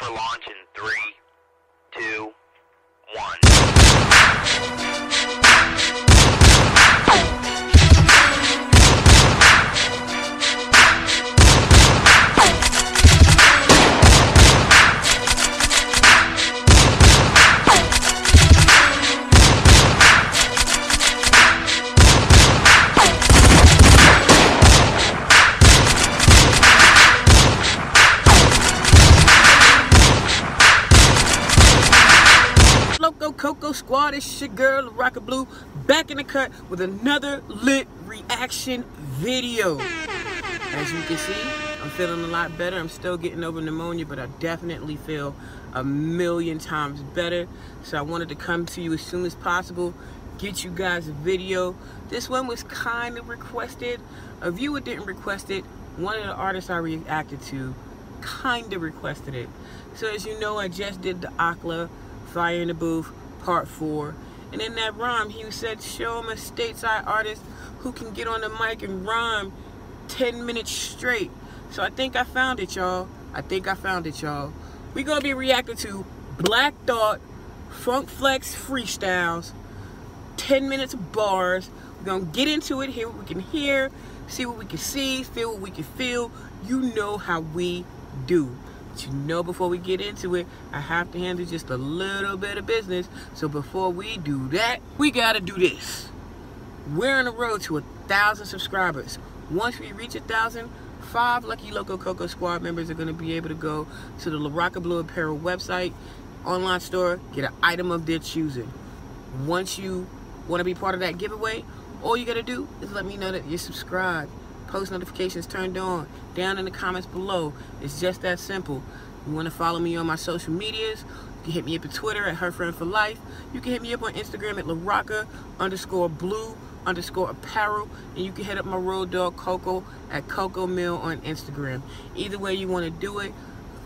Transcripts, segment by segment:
for launch in 3, 2, 1. KoKo squad, it's your girl LaRoca Blu, back in the cut with another lit reaction video. As you can see, I'm feeling a lot better. I'm still getting over pneumonia, but I definitely feel a million times better. So I wanted to come to you as soon as possible, get you guys a video. This one was kind of requested. A viewer didn't request it. One of the artists I reacted to kind of requested it. So as you know, I just did the Akla Fire in the Booth Part 4, and in that rhyme he said show him a stateside artist who can get on the mic and rhyme 10 minutes straight. So I think I found it, y'all. We're gonna be reacting to Black Thought Funk Flex freestyles, 10 minutes of bars. We're gonna get into it, hear what we can hear, see what we can see, feel what we can feel. You know how we do. But you know, before we get into it, I have to handle just a little bit of business. So before we do that, we gotta do this. We're on the road to 1,000 subscribers. Once we reach 1,000, 5 lucky local KoKo squad members are gonna be able to go to the LaRoca Blu apparel website, online store, get an item of their choosing. Once you wanna be part of that giveaway, all you gotta do is let me know that you're subscribed. Post notifications turned on down in the comments below. It's just that simple. You want to follow me on my social medias, you can hit me up on Twitter at herfriendforlife. You can hit me up on Instagram at LaRoca_Blu_apparel, and you can hit up my road dog KoKo at KoKo Mill on Instagram. Either way you want to do it,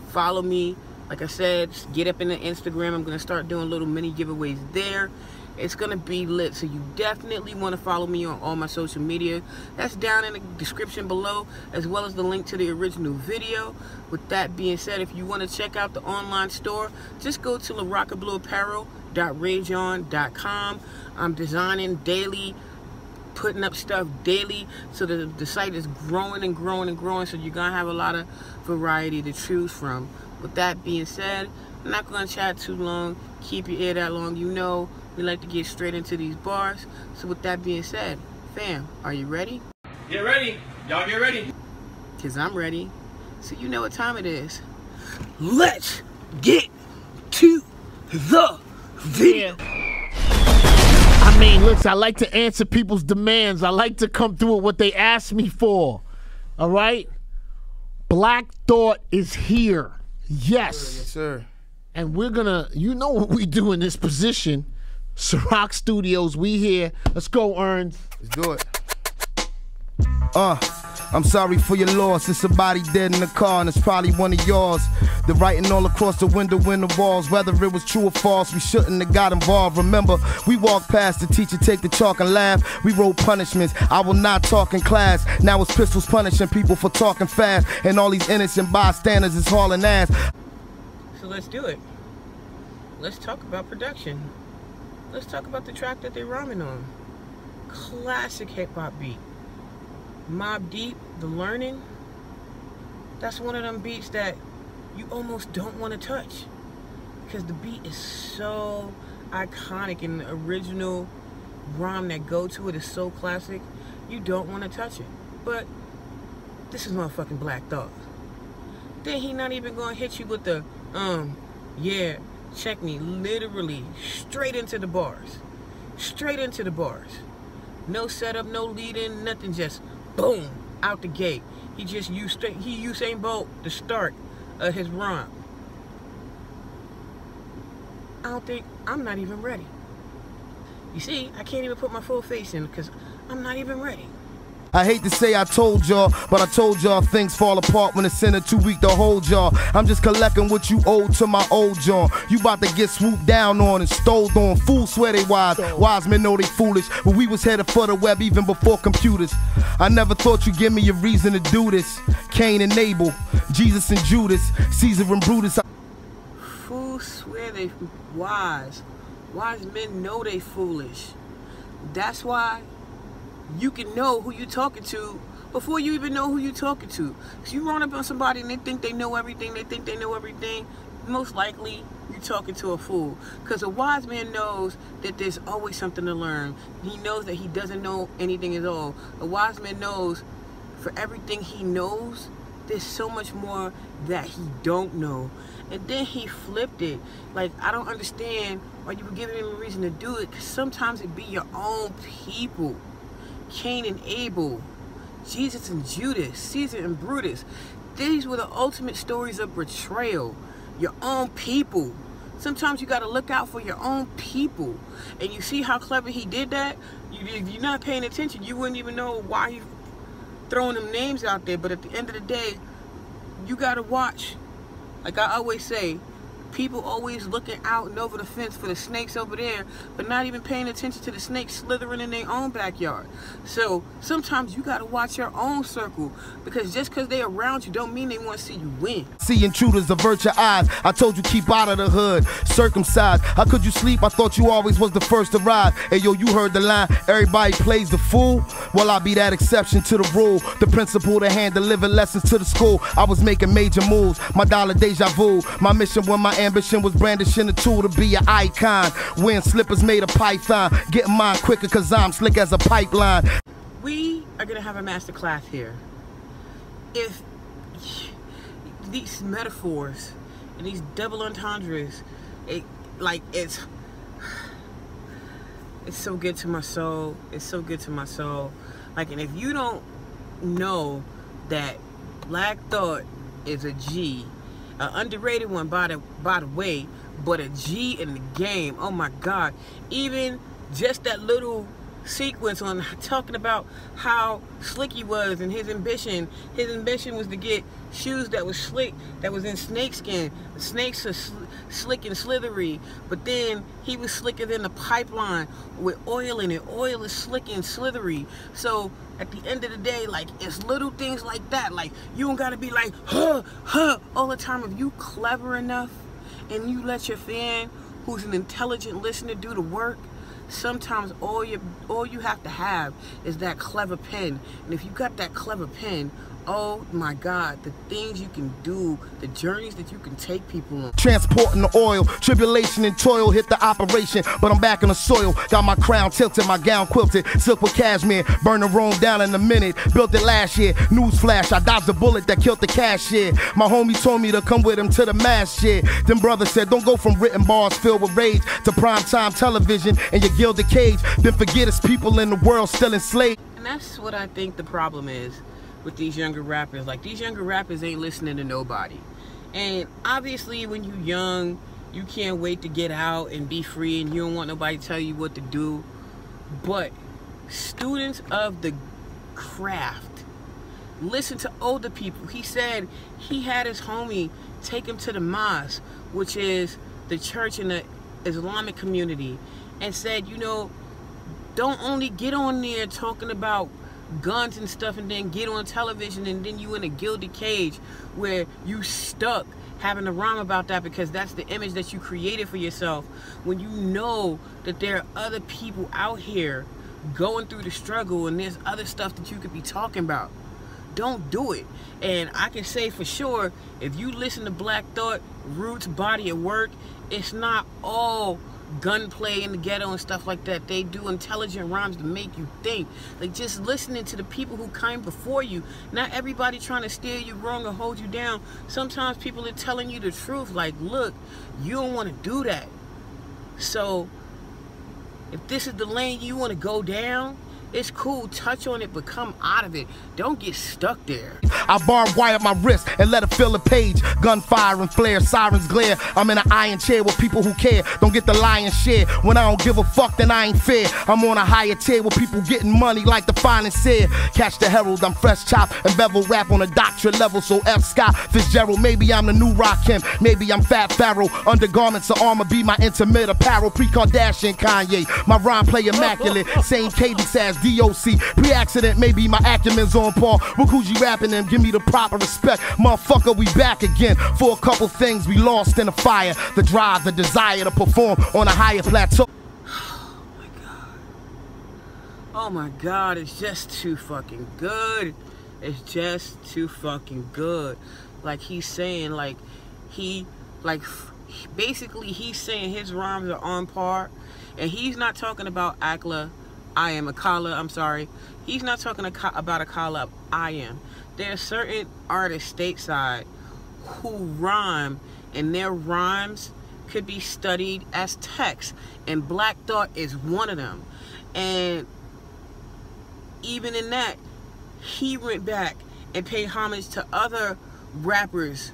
follow me. Like I said, just get up in the Instagram. I'm going to start doing little mini giveaways there. It's going to be lit, so you definitely want to follow me on all my social media. That's down in the description below, as well as the link to the original video. With that being said, if you want to check out the online store, just go to LaRocaBlueApparel.rageon.com. I'm designing daily, putting up stuff daily, so the site is growing and growing and growing, so you're going to have a lot of variety to choose from. With that being said, I'm not going to chat too long, keep your ear that long. You know we like to get straight into these bars. So with that being said, fam, are you ready? Get ready. Y'all get ready. Because I'm ready. So you know what time it is. Let's get to the video. I mean, listen, I like to answer people's demands. I like to come through with what they ask me for. All right? Black Thought is here. Yes. Yes, sir. And we're gonna, you know what we do in this position. Ciroc Studios, we here. Let's go, Earns. Let's do it. I'm sorry for your loss. It's a body dead in the car, and it's probably one of yours. The writing all across the window in the walls. Whether it was true or false, we shouldn't have got involved. Remember, we walked past the teacher, take the chalk and laugh. We wrote punishments. I will not talk in class. Now it's pistols punishing people for talking fast, and all these innocent bystanders is hauling ass. So let's do it. Let's talk about production. Let's talk about the track that they're rhyming on. Classic hip-hop beat. Mobb Deep, The Learning. That's one of them beats that you almost don't want to touch, because the beat is so iconic, and the original rhyme that go to it is so classic, you don't want to touch it. But this is motherfucking Black Thought. Then he not even gonna hit you with the yeah, check me, literally straight into the bars. Straight into the bars. No setup, no lead in, nothing, just boom, out the gate. He just used Usain Bolt the start of his rhyme. I'm not even ready. You see, I can't even put my full face in because I'm not even ready. I hate to say I told y'all, but I told y'all things fall apart when it's in a too weak to hold y'all. I'm just collecting what you owed to my old John. You about to get swooped down on and stole on. Fools swear they wise, wise men know they foolish. But we was headed for the web even before computers. I never thought you'd give me a reason to do this. Cain and Abel, Jesus and Judas, Caesar and Brutus. Fools swear they wise. Wise men know they foolish. That's why you can know who you're talking to before you even know who you're talking to. If you run up on somebody and they think they know everything, most likely you're talking to a fool. Because a wise man knows that there's always something to learn. He knows that he doesn't know anything at all. A wise man knows for everything he knows, there's so much more that he don't know. And then he flipped it. Like, I don't understand why you were giving him a reason to do it, because sometimes it be your own people. Cain and Abel, Jesus and Judas, Caesar and Brutus. These were the ultimate stories of betrayal. Your own people. Sometimes you got to look out for your own people. And you see how clever he did that? If you're not paying attention, you wouldn't even know why he's throwing them names out there. But at the end of the day, you got to watch. Like I always say, people always looking out and over the fence for the snakes over there, but not even paying attention to the snakes slithering in their own backyard. So sometimes you gotta watch your own circle, because just because they around you don't mean they want to see you win. See intruders, avert your eyes. I told you keep out of the hood. Circumcised. How could you sleep? I thought you always was the first to rise. Hey yo, you heard the line. Everybody plays the fool. Well, I'll be that exception to the rule. The principal to hand deliver lessons to the school. I was making major moves. My dollar deja vu. My mission when my ambition was brandishing a tool to be an icon. Wearing slippers made of python. Getting mine quicker cause I'm slick as a pipeline. We are gonna have a master class here. If these metaphors and these double entendres, it's so good to my soul. It's so good to my soul. Like, and if you don't know that Black Thought is a G, an underrated one by the way, but a G in the game. Oh my God! Even just that little sequence on talking about how slick he was and his ambition. His ambition was to get shoes that was slick, that was in snakeskin. The snakes are slick and slithery, but then he was slicker than the pipeline with oil in it. Oil is slick and slithery. So at the end of the day, like, it's little things like that. Like, you don't gotta be like, all the time. If you clever enough and you let your fan, who's an intelligent listener, do the work, sometimes all you have to have is that clever pen. And if you got that clever pen, oh my God, the things you can do, the journeys that you can take people on. Transporting the oil, tribulation and toil hit the operation, but I'm back in the soil. Got my crown tilted, my gown quilted, silk with cashmere, burn the room down in a minute. Built it last year, newsflash, I dodged the bullet that killed the cashier. My homie told me to come with him to the mass shit. Then brother said, don't go from written bars filled with rage to primetime television and your gilded cage. Then forget it's people in the world still enslaved. And that's what I think the problem is with these younger rappers. Like, these younger rappers ain't listening to nobody. And obviously when you young, you can't wait to get out and be free, and you don't want nobody to tell you what to do. But students of the craft, listen to older people. He said he had his homie take him to the mosque, which is the church in the Islamic community, and said, you know, don't only get on there talking about guns and stuff and then get on television and then you in a gilded cage where you stuck having to rhyme about that, because that's the image that you created for yourself, when you know that there are other people out here going through the struggle and there's other stuff that you could be talking about. Don't do it. And I can say for sure, if you listen to Black Thought, Roots, Body of Work, it's not all gunplay in the ghetto and stuff like that. They do intelligent rhymes to make you think. Like, just listening to the people who came before you. Not everybody trying to steer you wrong or hold you down. Sometimes people are telling you the truth. Like, look, you don't want to do that. So if this is the lane you want to go down, it's cool, touch on it, but come out of it. Don't get stuck there. I barbed wire my wrist and let it fill the page. Gunfire and flare, sirens glare. I'm in an iron chair with people who care. Don't get the lion's share. When I don't give a fuck, then I ain't fair. I'm on a higher tier with people getting money like the finest here. Catch the herald, I'm fresh chop and bevel rap on a doctorate level. So F. Scott Fitzgerald, maybe I'm the new Rakim, maybe I'm Fat Pharaoh. Undergarments of armor be my intimate apparel. Pre-Kardashian Kanye, my rhyme play immaculate. Same cadence as DOC. Pre-accident, maybe my acumen's on par. Look who's you rapping and give me the proper respect. Motherfucker, we back again for a couple things we lost in the fire. The drive, the desire to perform on a higher plateau. Oh my God, it's just too fucking good. It's just too fucking good. Like he's saying, basically he's saying his rhymes are on par. And he's not talking about Akla, I am Akala, I'm sorry. He's not talking about Akala, I am. There are certain artists stateside who rhyme, and their rhymes could be studied as text. And Black Thought is one of them. And even in that, he went back and paid homage to other rappers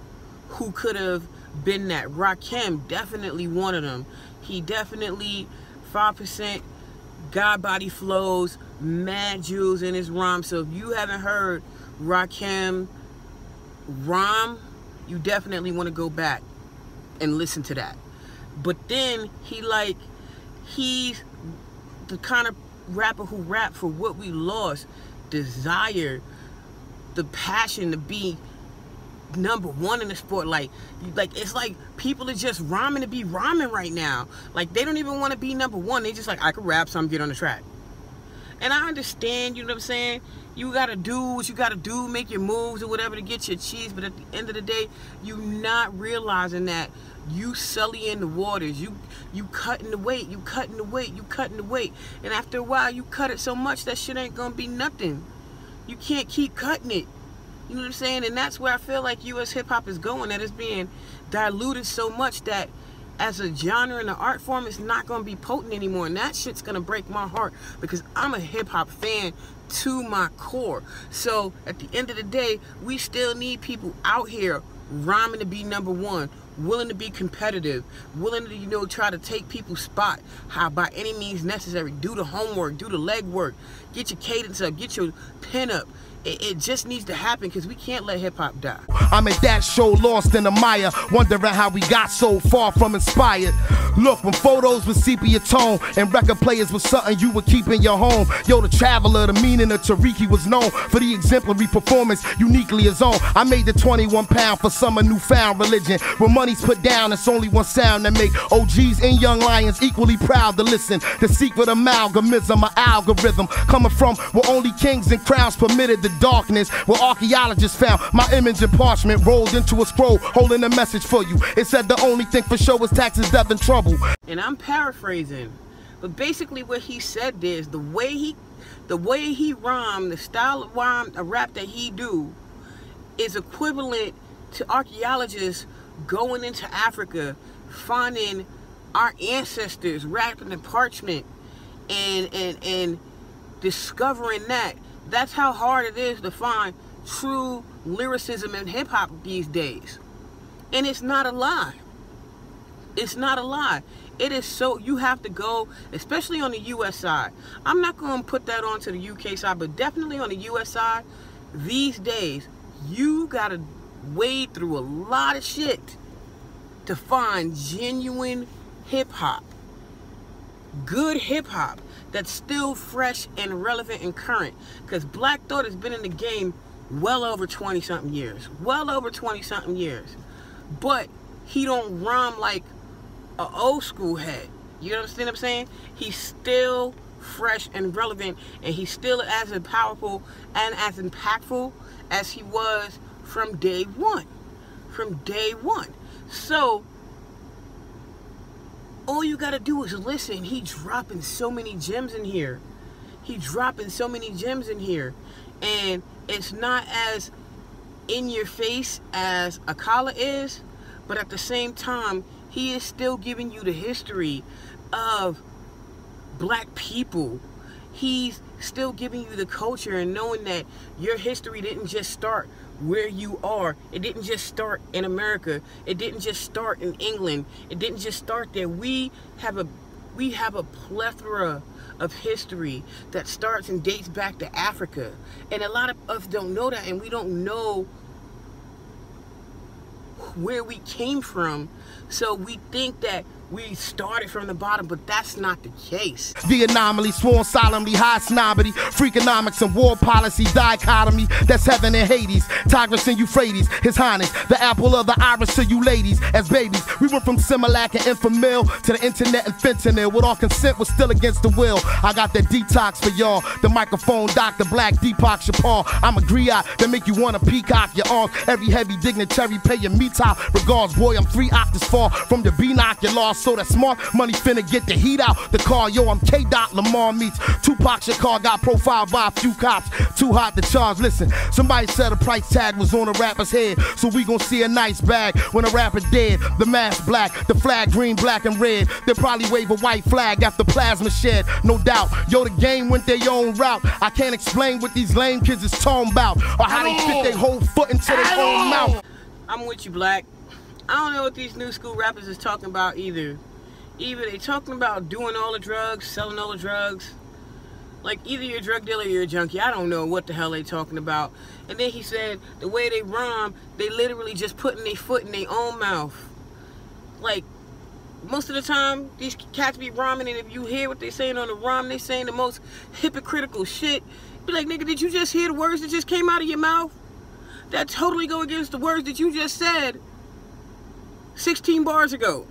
who could have been that. Rakim, definitely one of them. He definitely 5% God body flows, mad jewels in his rhyme. So if you haven't heard Rakim rhyme, you definitely want to go back and listen to that. But then he's the kind of rapper who rap for what we lost, desire, the passion to be #1 in the sport. Like it's like people are just rhyming to be rhyming right now. Like they don't even want to be #1. They just like, I can rap, so I'm get on the track. And I understand, you know what I'm saying? You gotta do what you gotta do, make your moves or whatever to get your cheese. But at the end of the day, you not realizing that you sullying the waters. You cutting the weight. You cutting the weight. You cutting the weight. And after a while, you cut it so much that shit ain't gonna be nothing. You can't keep cutting it. You know what I'm saying? And that's where I feel like U.S. hip-hop is going. That it's being diluted so much that as a genre and an art form, it's not going to be potent anymore. And that shit's going to break my heart because I'm a hip-hop fan to my core. So at the end of the day, we still need people out here rhyming to be #1, willing to be competitive, willing to, you know, try to take people's spot, how by any means necessary. Do the homework, do the legwork, get your cadence up, get your pen up. It just needs to happen because we can't let hip-hop die. I'm at that show lost in the mire, wondering how we got so far from inspired. Look, when photos with sepia tone and record players was something you would keep in your home. Yo, the traveler, the meaning of Tariki was known for the exemplary performance uniquely his own. I made the 21 pound for some newfound religion. When money's put down, it's only one sound that make OGs and young lions equally proud to listen. The secret amalgamism, an algorithm coming from where only kings and crowns permitted the darkness, where archaeologists found my image in parchment rolled into a scroll holding a message for you. It said the only thing for sure was taxes, death, and trouble. And I'm paraphrasing, but basically what he said is the way he rhymed, the style of rhyme, a rap that he do is equivalent to archaeologists going into Africa, finding our ancestors wrapped in parchment and discovering that. That's how hard it is to find true lyricism in hip-hop these days. And it's not a lie. It's not a lie. It is so, you have to go, especially on the U.S. side. I'm not going to put that on to the U.K. side, but definitely on the U.S. side, these days, you got to wade through a lot of shit to find genuine hip-hop. Good hip-hop that's still fresh and relevant and current. Because Black Thought has been in the game well over 20-something years. Well over 20-something years. But he don't rhyme like an old school head. You understand what I'm saying? He's still fresh and relevant, and he's still as powerful and as impactful as he was from day one. From day one. So all you gotta do is listen. He dropping so many gems in here. He dropping so many gems in here. And it's not as in your face as Akala is, but at the same time, he is still giving you the history of black people. He's still giving you the culture and knowing that your history didn't just start where you are. It didn't just start in America. It didn't just start in England. It didn't just start there. We have a plethora of history that starts and dates back to Africa. And a lot of us don't know that, and we don't know where we came from. So we think that we started from the bottom, but that's not the case. The anomaly, sworn solemnly, high snobbery, freakonomics and war policy, dichotomy, that's heaven and Hades, Tigris and Euphrates, His Highness, the apple of the iris to you ladies. As babies, we went from Similac and Infamil to the internet and fentanyl, with all consent was still against the will. I got that detox for y'all, the microphone Dr. Black, Deepak Chapar. I'm a griot that make you wanna peacock your arms. Every heavy dignitary pay your me top. Regards, boy, I'm 3 octaves far from the B-knock. Your lost, so that smart money finna get the heat out the car. Yo, I'm K-Dot Lamar meets Tupac Shakur, got profiled by a few cops. Too hot to charge. Listen, somebody said a price tag was on a rapper's head, so we gon' see a nice bag when a rapper dead. The mask black, the flag green, black and red. They'll probably wave a white flag after plasma shed, no doubt. Yo, the game went their own route. I can't explain what these lame kids is talking about, or how they fit their whole foot into their own mouth. I'm with you, Black. I don't know what these new school rappers is talking about either. Either they talking about doing all the drugs, selling all the drugs. Like, either you're a drug dealer or you're a junkie. I don't know what the hell they talking about. And then he said the way they rhyme, they literally just putting their foot in their own mouth. Like, most of the time, these cats be rhyming, and if you hear what they saying on the rhyme, they saying the most hypocritical shit. Be like, nigga, did you just hear the words that just came out of your mouth? That totally go against the words that you just said 16 bars ago.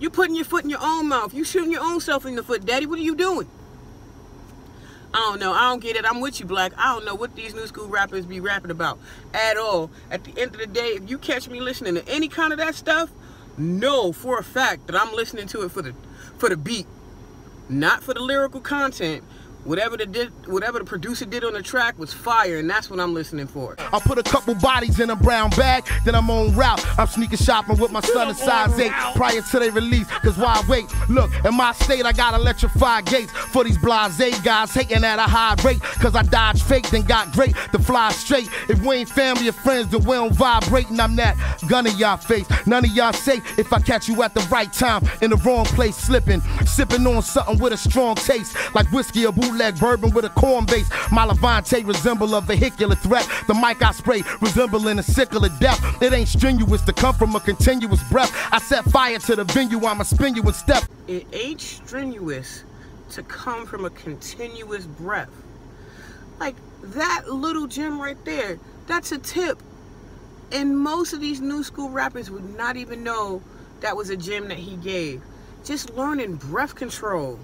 You putting your foot in your own mouth. You shooting your own self in the foot, Daddy. What are you doing? I don't know. I don't get it. I'm with you, Black. I don't know what these new school rappers be rapping about at all. At the end of the day, if you catch me listening to any kind of that stuff, know for a fact that I'm listening to it for the beat, not for the lyrical content. Whatever the producer did on the track was fire, and that's what I'm listening for. I put a couple bodies in a brown bag, then I'm on route. I'm sneaker shopping with my son in size 8 prior to their release, cause why wait? Look, in my state I got electrified gates for these blasé guys hating at a high rate, cause I dodged fake then got great to fly straight. If we ain't family or friends, then we don't vibrate, and I'm that gun in y'all face. None of y'all safe if I catch you at the right time in the wrong place, slipping, sipping on something with a strong taste, like whiskey or bootleg bourbon with a corn base. My Levante resemble a vehicular threat. The mic I spray resembling a sickle of death. It ain't strenuous to come from a continuous breath. I set fire to the venue, I'ma spin you in step. It ain't strenuous to come from a continuous breath. Like, that little gem right there, that's a tip. And most of these new school rappers would not even know that was a gem that he gave. Just learning breath control.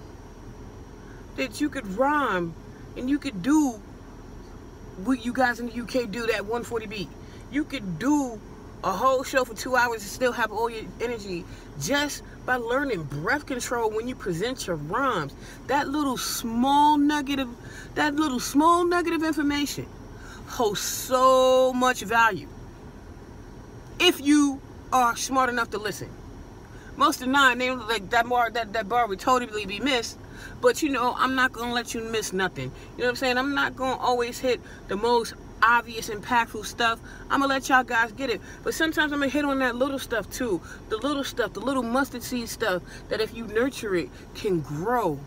That you could rhyme and you could do what you guys in the UK do, that 140 beat. You could do a whole show for 2 hours and still have all your energy just by learning breath control when you present your rhymes. That little small nugget of information holds so much value if you are smart enough to listen. Most of the time, they like that bar would totally be missed. But, you know, I'm not going to let you miss nothing. You know what I'm saying? I'm not going to always hit the most obvious, impactful stuff. I'm going to let y'all guys get it. But sometimes I'm going to hit on that little stuff, too. The little stuff, the little mustard seed stuff that if you nurture it, can grow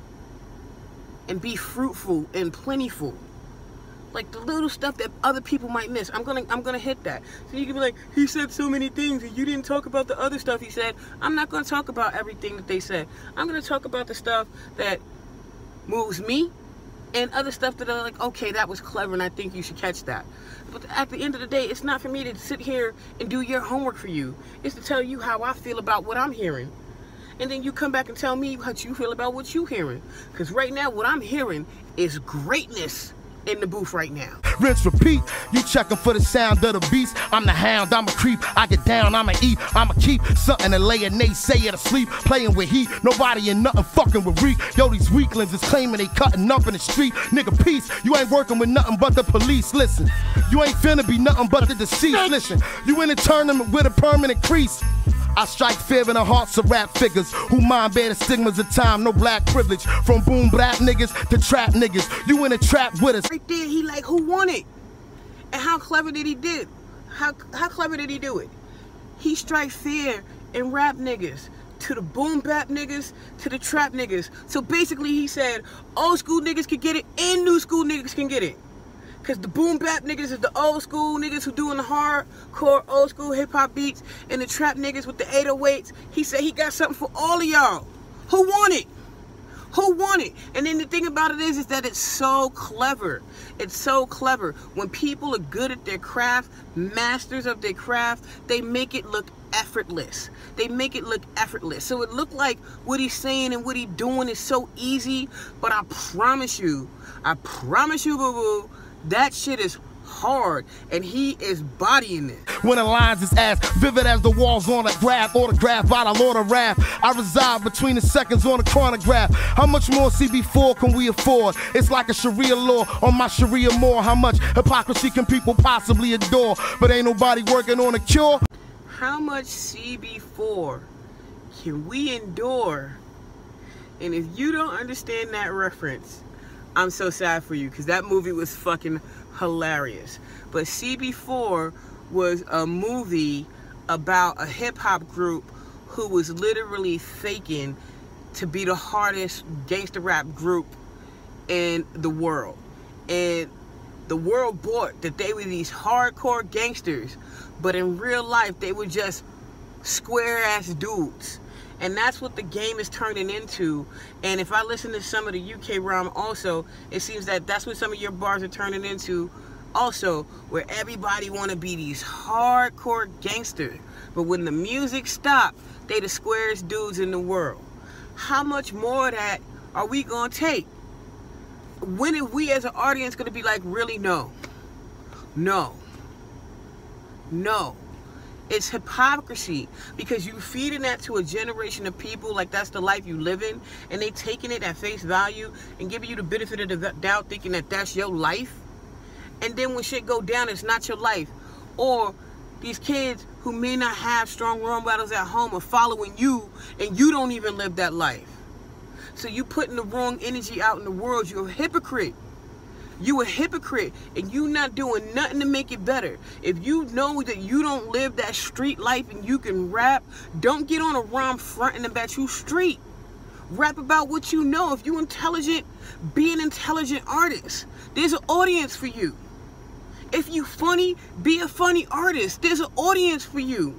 and be fruitful and plentiful. Like the little stuff that other people might miss. I'm gonna hit that. So you can be like, he said so many things and you didn't talk about the other stuff he said. I'm not gonna talk about everything that they said. I'm gonna talk about the stuff that moves me and other stuff that are like, okay, that was clever and I think you should catch that. But at the end of the day, it's not for me to sit here and do your homework for you. It's to tell you how I feel about what I'm hearing. And then you come back and tell me what you feel about what you're hearing. Because right now, what I'm hearing is greatness in the booth right now. Rinse, repeat, you checking for the sound of the beast. I'm the hound, I'm a creep, I get down, I'ma eat, I'ma keep something to lay a naysayer to sleep, playing with heat, nobody and nothing fucking with reek. Yo, these weaklings is claiming they cutting up in the street. Nigga, peace, you ain't working with nothing but the police. Listen, you ain't finna be nothing but the deceased. Listen, you in a tournament with a permanent crease. I strike fear in the hearts of rap figures who mind bear the stigmas of time, no black privilege. From boom bap niggas to trap niggas, you in a trap with us. Right there, he like, who won it? And how clever did he do it? How clever did he do it? He strike fear in rap niggas to the boom bap niggas to the trap niggas. So basically he said, old school niggas can get it and new school niggas can get it. Because the boom bap niggas is the old school niggas who doing the hardcore old school hip hop beats, and the trap niggas with the 808s. He said he got something for all of y'all. Who want it? Who want it? And then the thing about it is that it's so clever. It's so clever. When people are good at their craft, masters of their craft, they make it look effortless. They make it look effortless. So it looked like what he's saying and what he's doing is so easy, but I promise you, boo-boo, that shit is hard, and he is bodying it. When the lines is as vivid as the walls on a graph, autographed by the Lord of Rap. I reside between the seconds on the chronograph. How much more CB4 can we afford? It's like a Sharia law on my Sharia more. How much hypocrisy can people possibly adore? But ain't nobody working on a cure. How much CB4 can we endure? And if you don't understand that reference, I'm so sad for you, because that movie was fucking hilarious. But CB4 was a movie about a hip-hop group who was literally faking to be the hardest gangster rap group in the world. And the world bought that they were these hardcore gangsters, but in real life they were just square-ass dudes. And that's what the game is turning into. And if I listen to some of the UK rhyme also, it seems that that's what some of your bars are turning into also, where everybody want to be these hardcore gangsters. But when the music stops, they the squarest dudes in the world. How much more of that are we going to take? When are we as an audience going to be like, really? No. No. No. It's hypocrisy, because you feeding that to a generation of people like that's the life you live in, and they taking it at face value and giving you the benefit of the doubt, thinking that that's your life. And then when shit go down, it's not your life. Or these kids who may not have strong role models at home are following you, and you don't even live that life. So you putting the wrong energy out in the world. You're a hypocrite. You a hypocrite, and you not doing nothing to make it better. If you know that you don't live that street life and you can rap, don't get on a rhyme fronting about you street. Rap about what you know. If you intelligent, be an intelligent artist. There's an audience for you. If you funny, be a funny artist. There's an audience for you.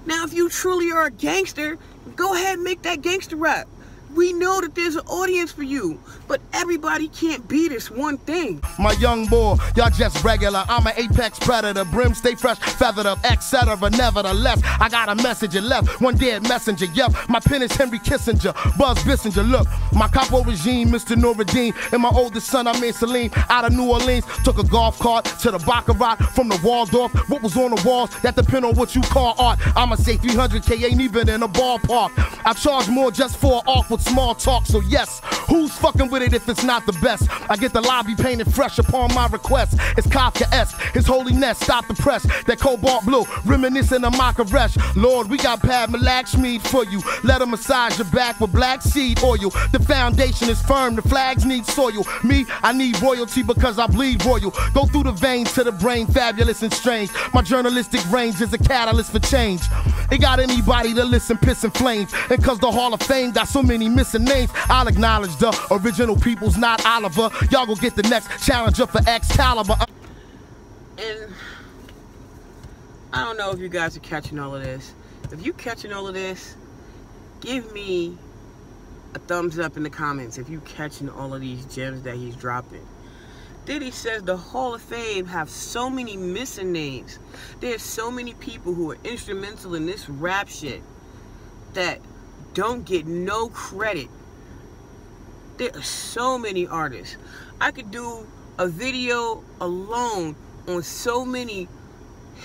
Now, if you truly are a gangster, go ahead and make that gangster rap. We know that there's an audience for you, but everybody can't be this one thing. My young boy, y'all just regular. I'm an apex predator, brim stay fresh, feathered up, etc. Nevertheless, I got a message and left one dead messenger. Yep, my pen is Henry Kissinger, Buzz Bissinger. Look, my capo regime, Mr. Noureddin, and my oldest son, I mean Salim, out of New Orleans. Took a golf cart to the Baccarat from the Waldorf. What was on the walls, that depend on what you call art. I'ma say 300K ain't even in a ballpark. I charge more just for awkward small talk, so yes, who's fucking with it if it's not the best? I get the lobby painted fresh upon my request. It's Kafka-esque, his holiness, stop the press. That cobalt blue, reminiscent of Makaresh. Lord, we got Pad Malakshmi for you. Let him massage your back with black seed oil. The foundation is firm, the flags need soil. Me, I need royalty because I bleed royal. Go through the veins to the brain, fabulous and strange. My journalistic range is a catalyst for change. It got anybody to listen, piss and flames. And cause the Hall of Fame got so many missing names, I'll acknowledge the original people's not Oliver. Y'all go get the next challenger for Excalibur. And I don't know if you guys are catching all of this. If you catching all of this, give me a thumbs up in the comments if you catching all of these gems that he's dropping. Diddy says the Hall of Fame have so many missing names. There's so many people who are instrumental in this rap shit that don't get no credit. There are so many artists. I could do a video alone on so many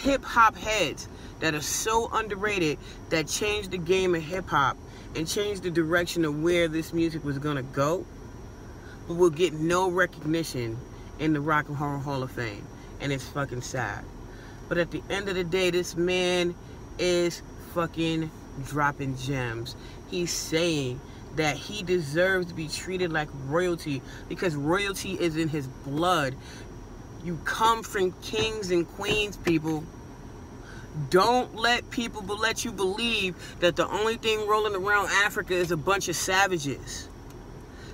hip-hop heads that are so underrated that changed the game of hip-hop and changed the direction of where this music was gonna go, but will get no recognition in the Rock and Roll Hall of Fame, and it's fucking sad. But at the end of the day, this man is fucking dropping gems. He's saying that he deserves to be treated like royalty because royalty is in his blood. You come from kings and queens, people. Don't let people let you believe that the only thing rolling around Africa is a bunch of savages.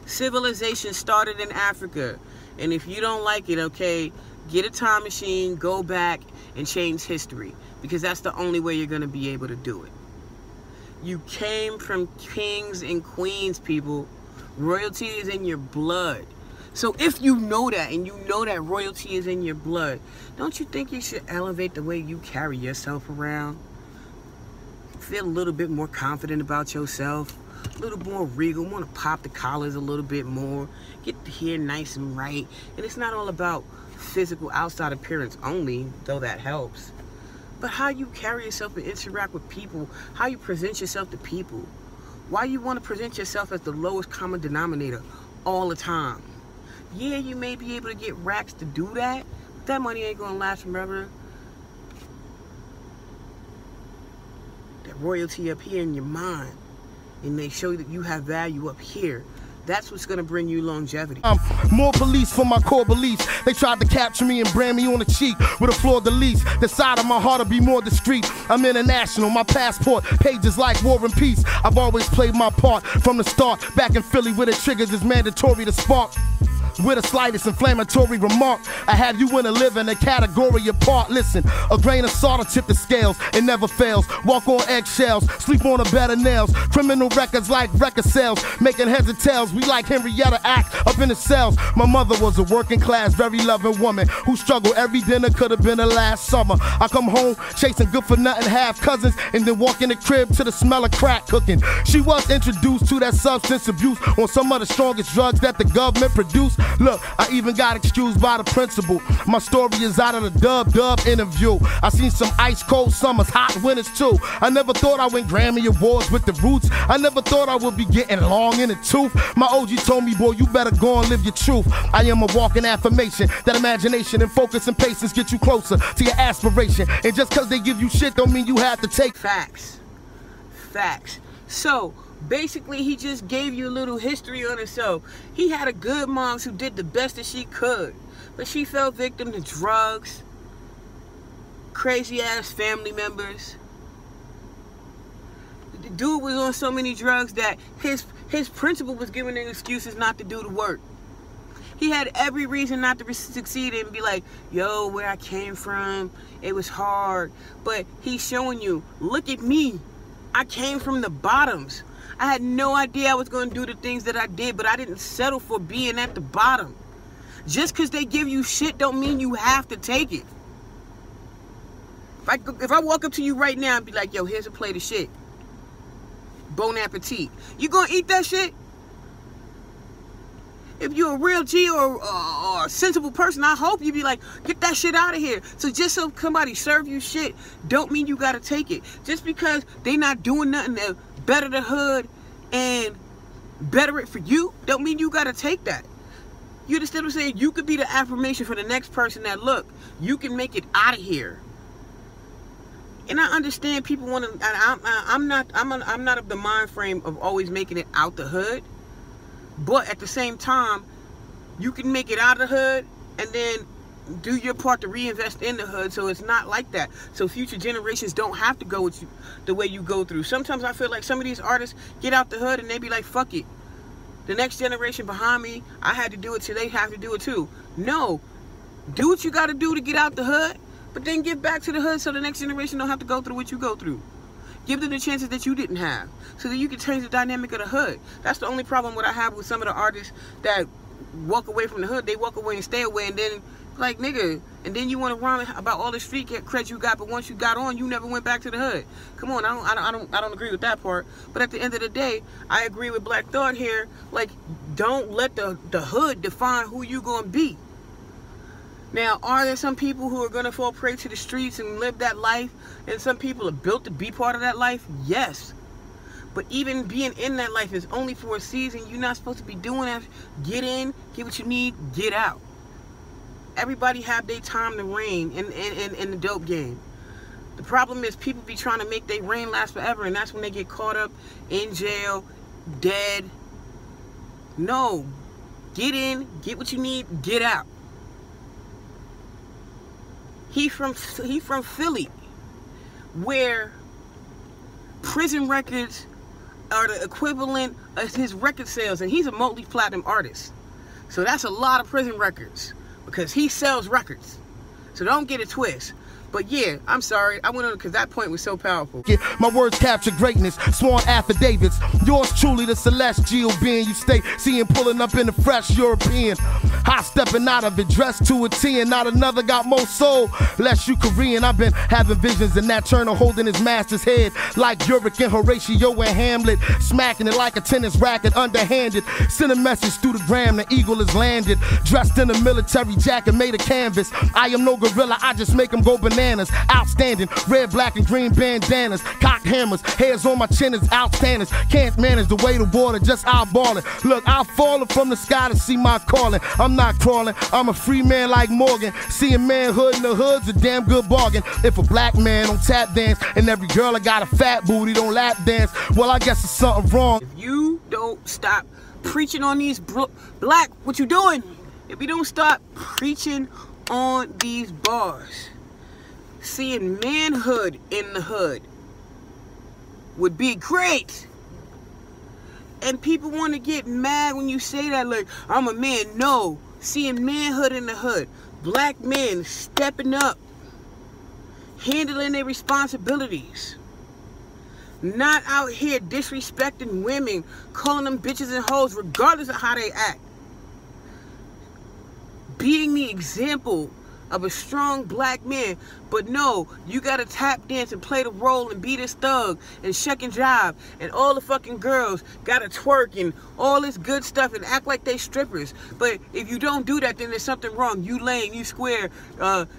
Civilization started in Africa. And if you don't like it, okay, get a time machine, go back and change history, because that's the only way you're going to be able to do it. You came from kings and queens, people. Royalty is in your blood. So if you know that, and you know that royalty is in your blood, don't you think you should elevate the way you carry yourself around? Feel a little bit more confident about yourself, a little more regal, want to pop the collars a little bit more, get the hair nice and right. And it's not all about physical outside appearance only, though that helps, but how you carry yourself and interact with people, how you present yourself to people. Why you want to present yourself as the lowest common denominator all the time? Yeah, you may be able to get racks to do that, but that money ain't gonna last forever. That royalty up here in your mind, and they show that you have value up here. That's what's gonna bring you longevity. More police for my core beliefs. They tried to capture me and brand me on the cheek with a fleur-de-lis. The side of my heart will be more discreet. I'm international, my passport pages like War and Peace. I've always played my part from the start. Back in Philly where the triggers is mandatory to spark. With the slightest inflammatory remark, I have you in a living a category apart. Listen, a grain of salt will tip the scales, it never fails. Walk on eggshells, sleep on a bed of nails. Criminal records like record sales, making heads and tails. We like Henrietta Act up in the cells. My mother was a working class, very loving woman who struggled every dinner, could have been her last summer. I come home chasing good for nothing half cousins, and then walk in the crib to the smell of crack cooking. She was introduced to that substance abuse on some of the strongest drugs that the government produced. Look, I even got excused by the principal. My story is out of the dub interview. I seen some ice cold summers, hot winters too. I never thought I win Grammy Awards with the Roots. I never thought I would be getting long in the tooth. My OG told me, boy, you better go and live your truth. I am a walking affirmation that imagination and focus and patience get you closer to your aspiration. And just cause they give you shit don't mean you have to take facts. Facts. So basically, he just gave you a little history on himself. He had a good mom who did the best that she could, but she fell victim to drugs, crazy ass family members. The dude was on so many drugs that his principal was giving him excuses not to do the work. He had every reason not to succeed and be like, yo, where I came from, it was hard. But he's showing you, look at me. I came from the bottoms. I had no idea I was going to do the things that I did, but I didn't settle for being at the bottom. Just because they give you shit don't mean you have to take it. If I walk up to you right now and be like, yo, here's a plate of shit. Bon appetit. You going to eat that shit? If you're a real G or a sensible person, I hope you be like, get that shit out of here. So just so somebody serve you shit don't mean you got to take it. Just because they not doing nothing to better the hood and better it for you don't mean you got to take that. You understand what I'm saying? You could be the affirmation for the next person that, look, you can make it out of here. And I understand people want to, I'm not of the mind frame of always making it out the hood. But at the same time, you can make it out of the hood and then do your part to reinvest in the hood, so it's not like that. So future generations don't have to go with you the way you go through. Sometimes I feel like some of these artists get out the hood and they be like, fuck it. The next generation behind me, I had to do it, so they have to do it too. No. Do what you got to do to get out the hood, but then give back to the hood so the next generation don't have to go through what you go through. Give them the chances that you didn't have, so that you can change the dynamic of the hood. That's the only problem what I have with some of the artists that walk away from the hood. They walk away and stay away, and then like, nigga, and then you want to rhyme about all the street cred you got, but once you got on, you never went back to the hood. Come on, I don't agree with that part. But at the end of the day, I agree with Black Thought here. Like, don't let the hood define who you gonna be. Now, are there some people who are going to fall prey to the streets and live that life, and some people are built to be part of that life? Yes. But even being in that life is only for a season. You're not supposed to be doing that. Get in, get what you need, get out. Everybody have their time to reign in the dope game. The problem is people be trying to make their reign last forever, and that's when they get caught up in jail, dead. No. Get in, get what you need, get out. He from Philly, where prison records are the equivalent of his record sales, and he's a multi-platinum artist. So that's a lot of prison records because he sells records. So don't get it twist. But yeah, I'm sorry. I went on because that point was so powerful. My words capture greatness, sworn affidavits. Yours truly, the celestial being you stay seeing pulling up in the fresh European. Hot stepping out of it, dressed to a 10. Not another got more soul, less you Korean. I've been having visions in that Turner holding his master's head like Yorick and Horatio and Hamlet, smacking it like a tennis racket, underhanded. Send a message through the gram, the eagle is landed. Dressed in a military jacket made of canvas. I am no gorilla, I just make them go bananas. Outstanding, red, black, and green bandanas, cocked hammers, hairs on my chin is outstanding. Can't manage the weight of water, just eyeballing. Look, I've fallen from the sky to see my calling. I'm not crawling, I'm a free man like Morgan. Seeing manhood in the hood's a damn good bargain. If a black man don't tap dance and every girl that got a fat booty don't lap dance, well, I guess it's something wrong. If you don't stop preaching on these black, what you doing? If you don't stop preaching on these bars, seeing manhood in the hood would be great. And people want to get mad when you say that, like, I'm a man. No, seeing manhood in the hood, black men stepping up, handling their responsibilities, not out here disrespecting women, calling them bitches and hoes regardless of how they act. Being the example of a strong black man. But no, you gotta tap dance and play the role and be this thug and shuck and jive, and all the fucking girls gotta twerk and all this good stuff and act like they strippers. But if you don't do that, then there's something wrong. You lame, you square,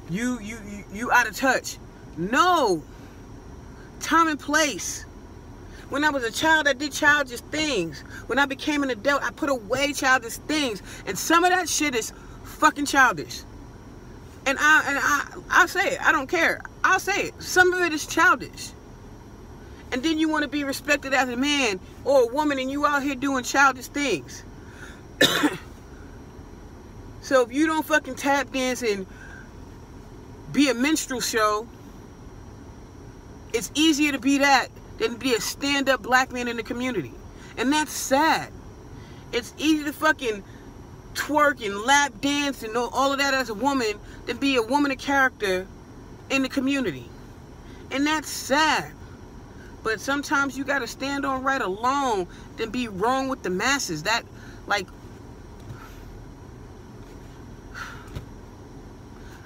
you out of touch. No. Time and place. When I was a child, I did childish things. When I became an adult, I put away childish things, and some of that shit is fucking childish. And I'll say it. I don't care. I'll say it. Some of it is childish. And then you want to be respected as a man or a woman, and you out here doing childish things. So if you don't fucking tap dance and be a minstrel show, it's easier to be that than to be a stand-up black man in the community. And that's sad. It's easy to fucking twerk and lap dance and all of that as a woman than be a woman of character in the community. And that's sad. But sometimes you gotta stand on right alone than be wrong with the masses. That, like,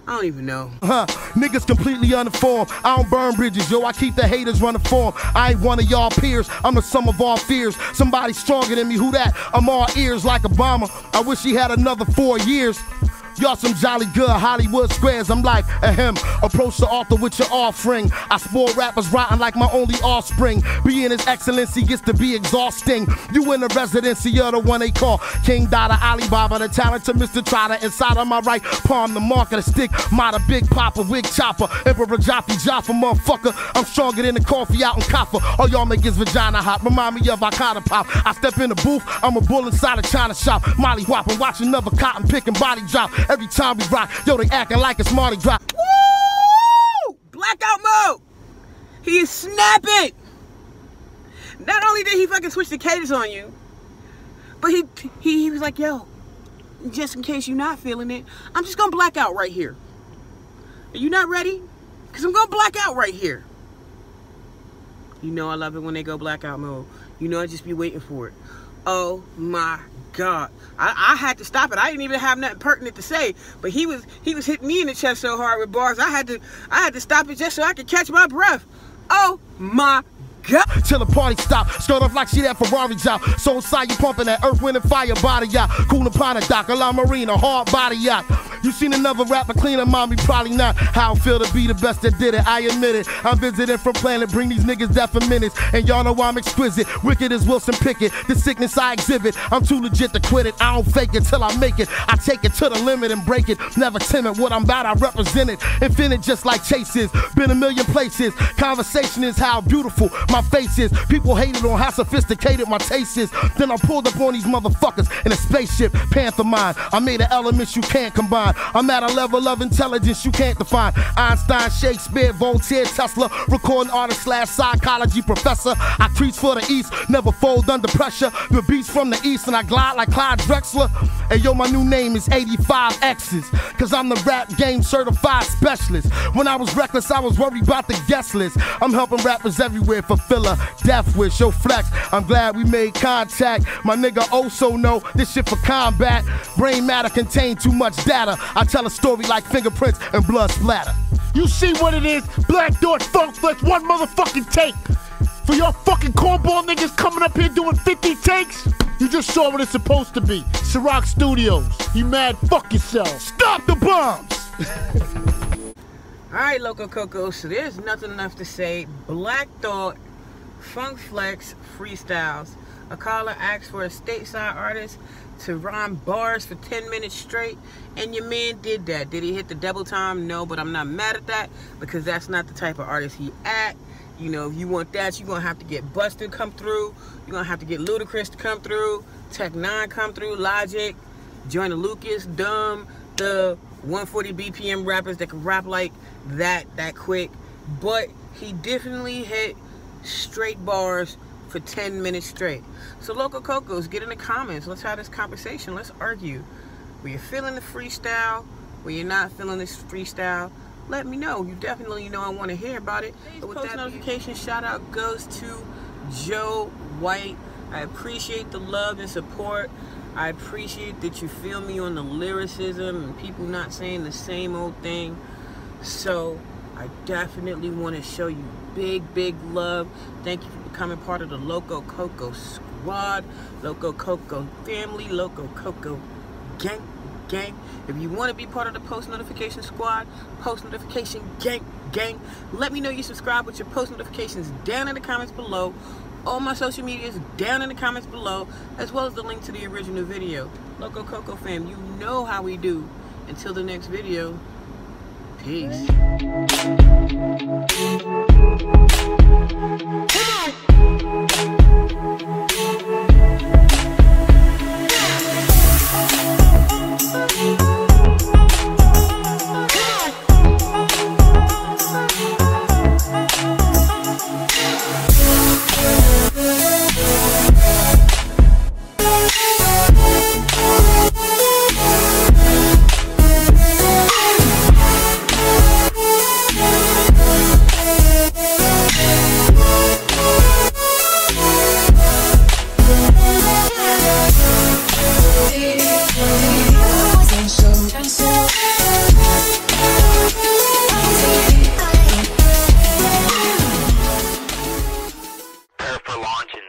I don't even know. Niggas completely uninformed. I don't burn bridges, yo. I keep the haters running for 'em. I ain't one of y'all peers. I'm the sum of all fears. Somebody stronger than me. Who that? I'm all ears like Obama. I wish he had another 4 years. Y'all some jolly good Hollywood squares. I'm like, ahem. Approach the author with your offering. I spoil rappers rotten like my only offspring. Being his excellency gets to be exhausting. You in the residency, you're the one they call King Dada Alibaba, the talented Mr. Trotter. Inside of my right palm, the mark of the stick. Mata Big Papa, Wig Chopper, Emperor Jaffe Jaffa, motherfucker. I'm stronger than the coffee out in Kaffa. All y'all make his vagina hot. Remind me of Akata Pop. I step in the booth, I'm a bull inside a China shop. Molly whopping, watch another cotton picking body drop. Every time we rock, yo, they acting like it's Mardi Gras. Woo! Blackout mode! He is snapping! Not only did he fucking switch the cadence on you, but he was like, yo, just in case you're not feeling it, I'm just gonna black out right here. Are you not ready? Because I'm gonna black out right here. You know I love it when they go blackout mode. You know I just be waiting for it. Oh my God. I had to stop it. I didn't even have nothing pertinent to say, but he was hitting me in the chest so hard with bars. I had to stop it just so I could catch my breath. Oh my God. Till the party stop, skirt off like she that Ferrari job. So inside you pumping that earth, wind and fire body yacht. Cool upon a dock, a La Marina, hard body yacht. You seen another rapper cleaner, mommy? Probably not. How I feel to be the best that did it, I admit it. I'm visiting from planet, bring these niggas death for minutes. And y'all know I'm exquisite, wicked as Wilson Pickett. The sickness I exhibit, I'm too legit to quit it. I don't fake it till I make it. I take it to the limit and break it. Never timid, what I'm about I represent it. Infinite just like Chase is, been a million places. Conversation is how beautiful my face is. People hated on how sophisticated my taste is. Then I pulled up on these motherfuckers in a spaceship, Panther mind. I made an elements you can't combine. I'm at a level of intelligence you can't define. Einstein, Shakespeare, Voltaire, Tesla, recording artist / psychology professor. I preach for the East, never fold under pressure. The beats from the East and I glide like Clyde Drexler. And yo, my new name is 85 X's, cause I'm the rap game certified specialist. When I was reckless, I was worried about the guest list. I'm helping rappers everywhere, fulfill a death wish. Yo, flex, I'm glad we made contact. My nigga also know this shit for combat. Brain matter contain too much data. I tell a story like fingerprints and blood splatter. You see what it is? Black Dot Funk Flex, one motherfucking take. For your fucking cornball niggas coming up here doing 50 takes, you just saw what it's supposed to be. Ciroc Studios. You mad? Fuck yourself. Stop the bombs! Alright, Loco KoKo, so there's nothing left to say. Black Thought, Funk Flex, Freestyles. A caller asked for a stateside artist to rhyme bars for 10 minutes straight, and your man did that. Did he hit the double time? No, but I'm not mad at that, because that's not the type of artist he at. You know, if you want that, you're going to have to get Busted come through. You're going to have to get Ludacris to come through, Tech 9 come through, Logic, Joyner Lucas, Dumb, the 140 BPM rappers that can rap like that quick. But he definitely hit straight bars for 10 minutes straight. So Loco KoKos, get in the comments. Let's have this conversation. Let's argue. Were you feeling the freestyle? Were you not feeling this freestyle? Let me know. You definitely know I want to hear about it. So with that notification shout out goes to Joe White. I appreciate the love and support. I appreciate that you feel me on the lyricism and people not saying the same old thing. So I definitely want to show you big love. Thank you for becoming part of the Loco KoKo squad, Loco KoKo family, Loco KoKo gang. If you want to be part of the post notification squad, post notification gang, let me know you subscribe with your post notifications down in the comments below. All my social medias down in the comments below, as well as the link to the original video. Loco KoKo fam, you know how we do. Until the next video, peace. Prepare for launch in